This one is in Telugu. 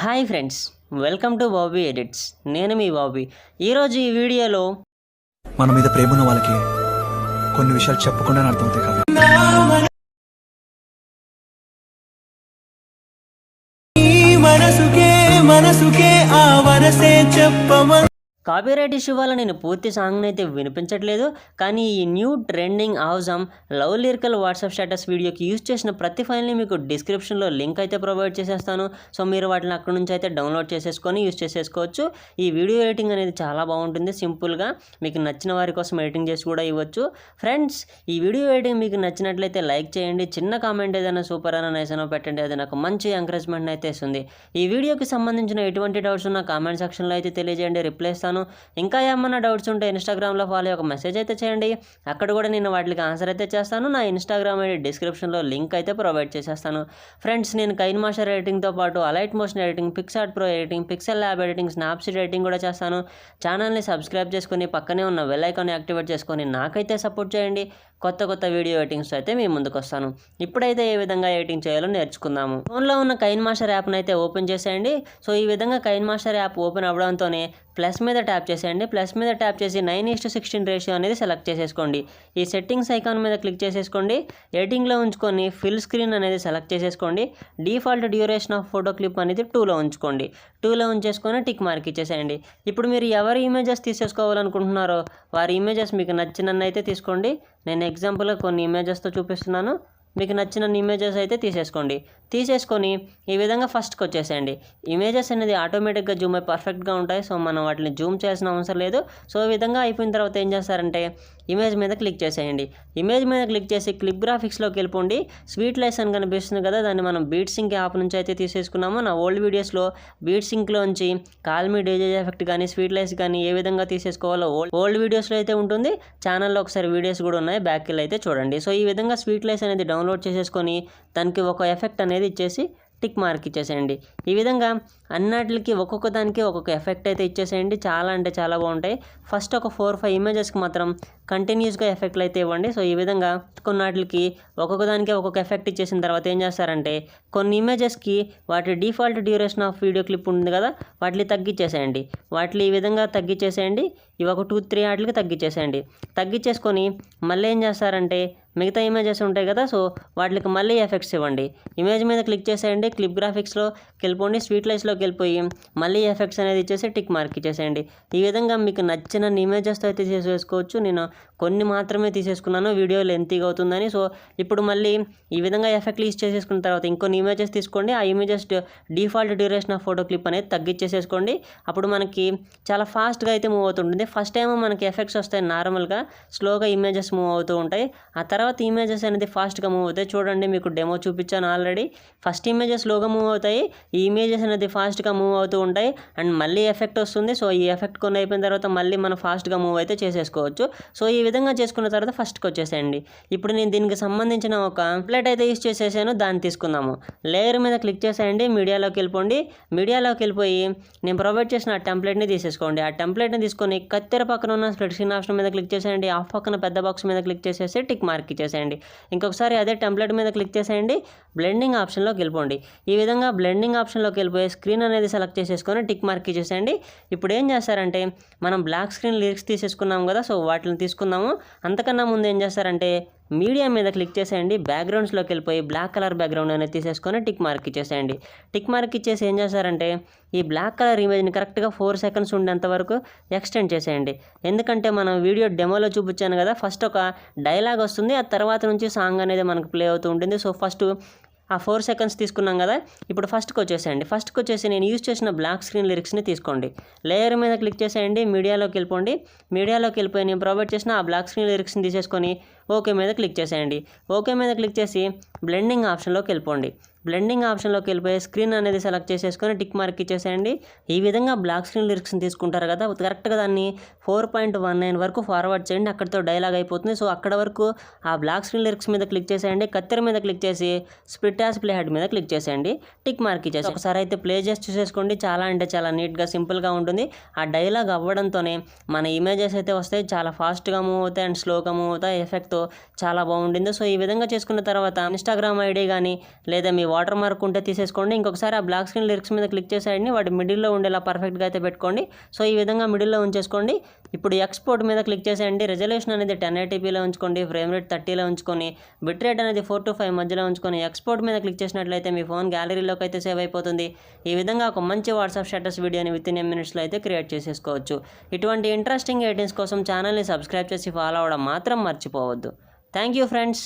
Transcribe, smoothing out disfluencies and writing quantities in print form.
Hi friends, welcome to Bobby edits. నేను మీ బాబీ. ఈరోజు ఈ వీడియోలో మన మీద ప్రేమ ఉన్న వాళ్ళకి కొన్ని విషయాలు చెప్పకుండా అర్థమవుతాయి కదా. మనసుకే ఆ వరసే చెప్పమ. కాపీరైట్ ఇష్యూ వల్ల నేను పూర్తి సాంగ్ని అయితే వినిపించట్లేదు, కానీ ఈ న్యూ ట్రెండింగ్ ఆవజామ్ లవ్ లిరికల్ వాట్సాప్ స్టేటస్ వీడియోకి యూజ్ చేసిన ప్రతి ఫైల్ని మీకు డిస్క్రిప్షన్లో లింక్ అయితే ప్రొవైడ్ చేసేస్తాను. సో మీరు వాటిని అక్కడ నుంచి అయితే డౌన్లోడ్ చేసేసుకొని యూజ్ చేసేసుకోవచ్చు. ఈ వీడియో ఎడిటింగ్ అనేది చాలా బాగుంటుంది. సింపుల్గా మీకు నచ్చిన వారి కోసం ఎడిటింగ్ చేసి కూడా ఇవ్వచ్చు. ఫ్రెండ్స్, ఈ వీడియో ఎడిటింగ్ మీకు నచ్చినట్లయితే లైక్ చేయండి, చిన్న కామెంట్ ఏదైనా సూపర్ అని నైస్ అనో పెట్టండి. అది నాకు మంచి ఎంకరేజ్మెంట్ అయితే ఇస్తుంది. ఈ వీడియోకి సంబంధించిన ఎటువంటి డౌట్స్ ఉన్న కామెంట్ సెక్షన్లో అయితే తెలియజేయండి, రిప్లై ఇస్తాను. ఇంకా ఏమన్నా డౌట్స్ ఉంటే ఇన్స్టాగ్రామ్లో ఫాలో ఒక మెసేజ్ అయితే చేయండి, అక్కడ కూడా నేను వాటికి ఆన్సర్ అయితే చేస్తాను. నా ఇన్స్టాగ్రామ్ ఐడి డిస్క్రిప్షన్లో లింక్ అయితే ప్రొవైడ్ చేసేస్తాను. ఫ్రెండ్స్, నేను కైన్మాస్టర్ ఎడిటింగ్తో పాటు alight motion editing, Picsart pro editing, pixel lab editing, Snapseed editing కూడా చేస్తాను. ఛానల్ని సబ్స్క్రైబ్ చేసుకొని పక్కనే ఉన్న బెల్ ఐకాన్ని యాక్టివేట్ చేసుకొని నాకైతే సపోర్ట్ చేయండి. కొత్త వీడియో ఎడిటింగ్స్ అయితే మీ ముందుకు వస్తాను. ఇప్పుడైతే ఏ విధంగా ఎడిటింగ్ చేయాలో నేర్చుకుందాము. ఫోన్లో ఉన్న కైన్మాస్టర్ యాప్ని అయితే ఓపెన్ చేసేయండి. సో ఈ విధంగా కైన్మాస్టర్ యాప్ ఓపెన్ అవ్వడంతోనే ప్లస్ మీద ట్యాప్ చేసేయండి. ప్లస్ మీద ట్యాప్ చేసి 9:16 రేషియో అనేది సెలెక్ట్ చేసేసుకోండి. ఈ సెట్టింగ్స్ ఐకాన్ మీద క్లిక్ చేసేసుకోండి. ఎడిటింగ్లో ఉంచుకొని ఫిల్ స్క్రీన్ అనేది సెలెక్ట్ చేసేసుకోండి. Default duration of photo clip అనేది 2లో ఉంచుకోండి. 2లో ఉంచేసుకొని టిక్ మార్క్ ఇచ్చేసేయండి. ఇప్పుడు మీరు ఎవరి ఇమేజెస్ తీసేసుకోవాలనుకుంటున్నారో వారి ఇమేజెస్ మీకు నచ్చినన్ని అయితే తీసుకోండి. నేను ఎగ్జాంపుల్గా కొన్ని ఇమేజెస్తో చూపిస్తున్నాను. మీకు నచ్చిన ఇమేజెస్ అయితే తీసేసుకొని ఈ విధంగా ఫస్ట్కి వచ్చేసేయండి. ఇమేజెస్ అనేది ఆటోమేటిక్గా జూమ్ అయి పర్ఫెక్ట్గా ఉంటాయి. సో మనం వాటిని జూమ్ చేయాల్సిన అవసరం లేదు. సో ఈ విధంగా అయిపోయిన తర్వాత ఏం చేస్తారంటే ఇమేజ్ మీద క్లిక్ చేసేయండి. ఇమేజ్ మీద క్లిక్ చేసి క్లిప్ గ్రాఫిక్స్లోకి వెళ్ళిపోండి. స్వీట్ లైస్ అని కనిపిస్తుంది కదా, దాన్ని మనం బీట్ సింక్ యాప్ నుంచి అయితే తీసేసుకున్నాము. నా ఓల్డ్ వీడియోస్లో బీట్ సింక్లోంచి కాల్మీ డీజే ఎఫెక్ట్ కానీ స్వీట్ లైస్ కానీ ఏ విధంగా తీసేసుకోవాలో ఓల్డ్ వీడియోస్లో అయితే ఉంటుంది. ఛానల్లో ఒకసారి వీడియోస్ కూడా ఉన్నాయి, బ్యాక్ వెళ్ళి అయితే చూడండి. సో ఈ విధంగా స్వీట్ లైస్ అనేది డౌన్లోడ్ చేసేసుకొని దానికి ఒక ఎఫెక్ట్ అనేది ఇచ్చేసి టిక్ మార్క్ ఇచ్చేసేయండి. ఈ విధంగా అన్నిటికి ఒక్కొక్క దానికి ఒక్కొక్క ఎఫెక్ట్ అయితే ఇచ్చేసేయండి. చాలా అంటే చాలా బాగుంటాయి. ఫస్ట్ ఒక 4-5 ఇమేజెస్కి మాత్రం కంటిన్యూస్గా ఎఫెక్ట్లు అయితే ఇవ్వండి. సో ఈ విధంగా కొన్నిటికి ఒక్కొక్క దానికి ఒక్కొక్క ఎఫెక్ట్ ఇచ్చేసిన తర్వాత ఏం చేస్తారంటే కొన్ని ఇమేజెస్కి వాటి default duration of video clip ఉంది కదా, వాటిని తగ్గించేసేయండి. వాటిని ఈ విధంగా తగ్గించేసేయండి. ఇవి ఒక 2-3 వాటికి తగ్గించేసేయండి. తగ్గించేసుకొని మళ్ళీ ఏం చేస్తారంటే మిగతా ఇమేజెస్ ఉంటాయి కదా, సో వాటికి మళ్ళీ ఎఫెక్ట్స్ ఇవ్వండి. ఇమేజ్ మీద క్లిక్ చేసేయండి, క్లిప్ గ్రాఫిక్స్లోకి వెళ్ళిపోండి, స్వీట్ లైట్స్లోకి వెళ్ళిపోయి మళ్ళీ ఎఫెక్ట్స్ అనేది ఇచ్చేసి టిక్ మార్క్ ఇచ్చేసేయండి. ఈ విధంగా మీకు నచ్చిన ఇమేజెస్తో అయితే తీసేసుకోవచ్చు. నేను కొన్ని మాత్రమే తీసేసుకున్నాను, వీడియో లెంతీగా అవుతుందని. సో ఇప్పుడు మళ్ళీ ఈ విధంగా ఎఫెక్ట్లు యూజ్ చేసేసుకున్న తర్వాత ఇంకొన్ని ఇమేజెస్ తీసుకోండి. ఆ images default duration of photo clip అనేది తగ్గించేసేసుకోండి. అప్పుడు మనకి చాలా ఫాస్ట్గా అయితే మూవ్ అవుతుంటుంది. ఫస్ట్ ఏమో మనకి ఎఫెక్ట్స్ వస్తాయి, నార్మల్గా స్లోగా ఇమేజెస్ మూవ్ అవుతూ ఉంటాయి. ఆ తర్వాత ఇమేజెస్ అనేది ఫాస్ట్గా మూవ్ అవుతాయి. చూడండి, మీకు డెమో చూపించాను ఆల్రెడీ. ఫస్ట్ ఇమేజెస్ స్లోగా మూవ్ అవుతాయి, ఈ ఇమేజెస్ అనేది ఫాస్ట్గా మూవ్ అవుతూ ఉంటాయి. అండ్ మళ్ళీ ఎఫెక్ట్ వస్తుంది. సో ఈ ఎఫెక్ట్ కొన్ని అయిపోయిన తర్వాత మళ్ళీ మనం ఫాస్ట్గా మూవ్ అయితే చేసేసుకోవచ్చు. సో ఈ విధంగా చేసుకున్న తర్వాత ఫస్ట్కి వచ్చేసేయండి. ఇప్పుడు నేను దీనికి సంబంధించిన ఒక టెంప్లెట్ అయితే యూజ్ చేసేసాను, దాన్ని తీసుకుందాము. లేయర్ మీద క్లిక్ చేసేయండి, మీడియాలోకి వెళ్ళిపోండి. మీడియాలోకి వెళ్ళిపోయి నేను ప్రొవైడ్ చేసిన ఆ టెంప్లెట్ని తీసేసుకోండి. ఆ టెంప్లెట్ని తీసుకొని కత్తెర పక్కన ఉన్న స్ప్లిట్ స్క్రీన్ ఆప్షన్ మీద క్లిక్ చేసేయండి. ఆఫ్ పక్కన పెద్ద బాక్స్ మీద క్లిక్ చేసేసి టిక్ మార్క్ ఇచ్చేసేయండి. ఇంకొకసారి అదే టెంప్లెట్ మీద క్లిక్ చేసేయండి, బ్లెండింగ్ ఆప్షన్లోకి వెళ్ళిపోండి. ఈ విధంగా బ్లెండింగ్ ఆప్షన్లోకి వెళ్ళిపోయి స్క్రీన్ అనేది సెలెక్ట్ చేసేసుకొని టిక్ మార్క్ ఇచ్చేసేయండి. ఇప్పుడు ఏం చేస్తారంటే మనం బ్లాక్ స్క్రీన్ లిరిక్స్ తీసేసుకున్నాం కదా, సో వాటిని తీసుకుందాము. అంతకన్నా ముందు ఏం చేస్తారంటే మీడియా మీద క్లిక్ చేసేయండి, బ్యాక్గ్రౌండ్స్లోకి వెళ్ళిపోయి బ్లాక్ కలర్ బ్యాక్గ్రౌండ్ అనేది తీసేసుకొని టిక్ మార్క్ ఇచ్చేసేయండి. టిక్ మార్క్ ఇచ్చేసి ఏం చేస్తారంటే ఈ బ్లాక్ కలర్ ఇమేజ్ని కరెక్ట్గా 4 సెకండ్స్ ఉండేంత వరకు ఎక్స్టెండ్ చేసేయండి. ఎందుకంటే మనం వీడియో డెమోలో చూపించాను కదా, ఫస్ట్ ఒక డైలాగ్ వస్తుంది, ఆ తర్వాత నుంచి సాంగ్ అనేది మనకు ప్లే అవుతూ ఉంటుంది. సో ఫస్ట్ ఆ 4 సెకండ్స్ తీసుకున్నాం కదా, ఇప్పుడు ఫస్ట్కి వచ్చేసేయండి. ఫస్ట్కి వచ్చేసి నేను యూజ్ చేసిన బ్లాక్ స్క్రీన్ లిరిక్స్ని తీసుకోండి. లేయర్ మీద క్లిక్ చేసేయండి, మీడియాలోకి వెళ్ళిపోండి. మీడియాలోకి వెళ్ళిపోయి నేను ప్రొవైడ్ చేసిన ఆ బ్లాక్ స్క్రీన్ లిరిక్స్ని తీసేసుకొని ఓకే మీద క్లిక్ చేసేయండి. ఓకే మీద క్లిక్ చేసి బ్లెండింగ్ ఆప్షన్లోకి వెళ్ళిపోండి. బ్లెండింగ్ ఆప్షన్లోకి వెళ్ళిపోయి స్క్రీన్ అనేది సెలెక్ట్ చేసేసుకొని టిక్ మార్క్ ఇచ్చేసేయండి. ఈ విధంగా బ్లాక్ స్క్రీన్ లిరిక్స్ని తీసుకుంటారు కదా, కరెక్ట్గా దాన్ని 4.19 వరకు ఫార్వర్డ్ చేయండి. అక్కడితో డైలాగ్ అయిపోతుంది. సో అక్కడ వరకు ఆ బ్లాక్ స్క్రీన్ లిరిక్స్ మీద క్లిక్ చేసేయండి. కత్తెర మీద క్లిక్ చేసి స్ప్లిట్ యాస్ ప్లే హెడ్ మీద క్లిక్ చేసేయండి. టిక్ మార్క్ ఇచ్చేసి ఒకసారి అయితే ప్లే చేసి చూసేసుకోండి. చాలా అంటే చాలా నీట్గా సింపుల్గా ఉంటుంది. ఆ డైలాగ్ అవ్వడంతోనే మన ఇమేజెస్ అయితే వస్తాయి, చాలా ఫాస్ట్గా మూవ్ అవుతాయి అండ్ స్లోగా మూవ్ అవుతాయి. ఎఫెక్ట్తో చాలా బాగుంటుంది. సో ఈ విధంగా చేసుకున్న తర్వాత ఇన్స్టాగ్రామ్ ఐడి కానీ లేదా మీ వాటర్ మార్క్ ఉంటే తీసేసుకోండి. ఇంకొకసారి ఆ బ్లాక్ స్క్రీన్ లిరిక్స్ మీద క్లిక్ చేసేయండి. వాటి మిడిల్లో ఉండేలా పర్ఫెక్ట్గా అయితే పెట్టుకోండి. సో ఈ విధంగా మిడిల్లో ఉంచేసుకోండి. ఇప్పుడు ఎక్స్పోర్ట్ మీద క్లిక్ చేసేయండి. రెజల్యూషన్ అనేది 1080pలో ఉంచుకోండి. ఫ్రేమ్ రేట్ 30లో ఉంచుకొని బిట్ రేట్ అనేది 4 to 5 మధ్యలో ఉంచుకొని ఎక్స్పోర్ట్ మీద క్లిక్ చేసినట్లయితే మీ ఫోన్ గ్యాలరీలోకి అయితే సేవ్ అయిపోతుంది. ఈ విధంగా ఒక మంచి వాట్సాప్ స్టేటస్ వీడియోని వితిన్ ఏ మినిట్స్లో అయితే క్రియేట్ చేసేసుకోవచ్చు. ఇటువంటి ఇంట్రెస్టింగ్ ఎడిటింగ్స్ కోసం ఛానల్ని సబ్స్క్రైబ్ చేసి ఫాలో అవ్వడం మాత్రం మర్చిపోవద్దు. Thank you friends.